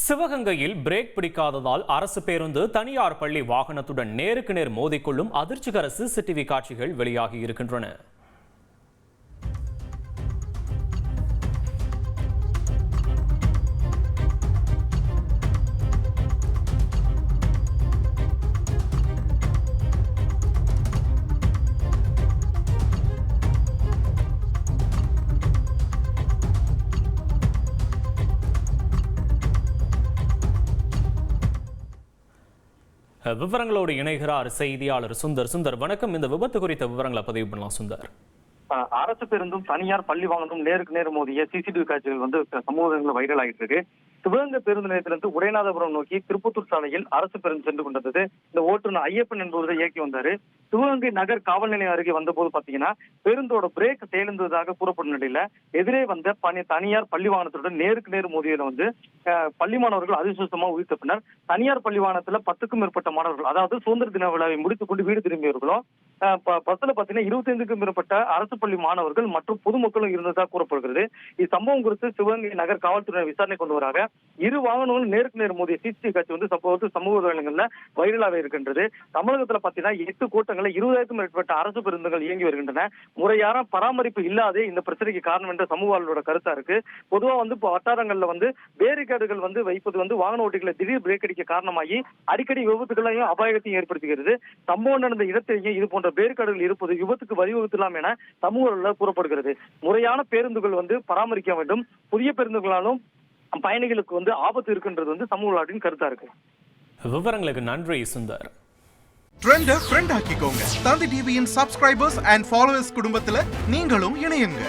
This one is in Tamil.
சிவகங்கையில் பிரேக் பிடிக்காததால் அரசு பேருந்து தனியார் பள்ளி வாகனத்துடன் நேருக்கு நேர் மோதிக்கொள்ளும் அதிர்ச்சிகர சிசிடிவி காட்சிகள் வெளியாகி இருக்கின்றன. விவரங்களோடு இணைகிறார் செய்தியாளர் சுந்தர். சுந்தர், வணக்கம். இந்த விபத்து குறித்த விவரங்களை பதிவு பண்ணலாம் சுந்தர். அரசு பேருந்தும் தனியார் பள்ளி வாகனமும் நேருக்கு நேர் மோதிய சிசிடிவி காட்சிகள் சமூகங்களில் வைரல் ஆகிட்டு இருக்கு. சிவகங்கை பேருந்து நிலையத்திலிருந்து உடைநாதபுரம் நோக்கி திருப்பத்தூர் சாலையில் அரசு பேருந்து சென்று கொண்டது. இந்த ஓட்டுநர் ஐயப்பன் என்பவரை இயக்கி வந்தாரு. சிவகங்கை நகர் காவல் நிலையம் அருகே வந்தபோது பாத்தீங்கன்னா பேருந்தோட பிரேக் செயலிழந்ததாக கூறப்படும் நிலையில எதிரே வந்த தனியார் பள்ளி வாகனத்துடன் நேருக்கு நேர் மோதியில பள்ளி மாணவர்கள் அதிர்ஷ்டமா உயிர்த்த பின்னர் தனியார் பள்ளி வாகனத்துல 10க்கும் மேற்பட்ட மாணவர்கள், அதாவது சுதந்திர தின விழாவை முடித்துக் கொண்டு வீடு திரும்பியவர்களும் பஸ்ல பாத்தீங்கன்னா 25க்கும் மேற்பட்ட அரசு பள்ளி மாணவர்கள் மற்றும் பொதுமக்களும் இருந்ததாக கூறப்படுகிறது. இச்சம்பவம் குறித்து சிவகங்கை நகர் காவல்துறை விசாரணை கொண்டு வராங்க. இரு வாகனங்களும் நேருக்கு நேர் மோதிய சிசிடிவி காட்சி சமூக வலைதளங்கள்ல வைரலாக இருக்கின்றது. தமிழகத்துல பாத்தீங்கன்னா 8 கோட்டங்கள்ல 20,000க்கும் மேற்பட்ட அரசு பேருந்துகள் இயங்கி வருகின்றன. முறையான பராமரிப்பு இல்லாதே இந்த பிரச்சனைக்கு காரணம் என்ற சமூகங்களோட கருத்தா இருக்கு. பொதுவா வட்டாரங்கள்ல பேரிகார்டுகள் வைப்பது வாகன ஓட்டிகளை திடீர் பிரேக் அடிக்க காரணமாகி அடிக்கடி விபத்துகளையும் அபாயத்தையும் ஏற்படுத்துகிறது. சம்பவம் நடந்த இடத்திலேயே இது போன்ற பேரிகார்டுகள் இருப்பது விபத்துக்கு வழிவகுத்தலாம் என சமூகங்களில் கூறப்படுகிறது. முறையான பேருந்துகள் பராமரிக்க வேண்டும். புதிய பேருந்துகளாலும் பயணிகளுக்கு ஆபத்து இருக்கின்றது சமூக கருத்தா இருக்கு. விவரங்களுக்கு நன்றி சுந்தர். ட்ரெண்ட ஃப்ரெண்ட் ஆக்கிக்கோங்க. தந்தி டிவியின் சப்ஸ்கிரைபர்ஸ் அண்ட் ஃபாலோவர்ஸ் குடும்பத்துல நீங்களும் இணையுங்க.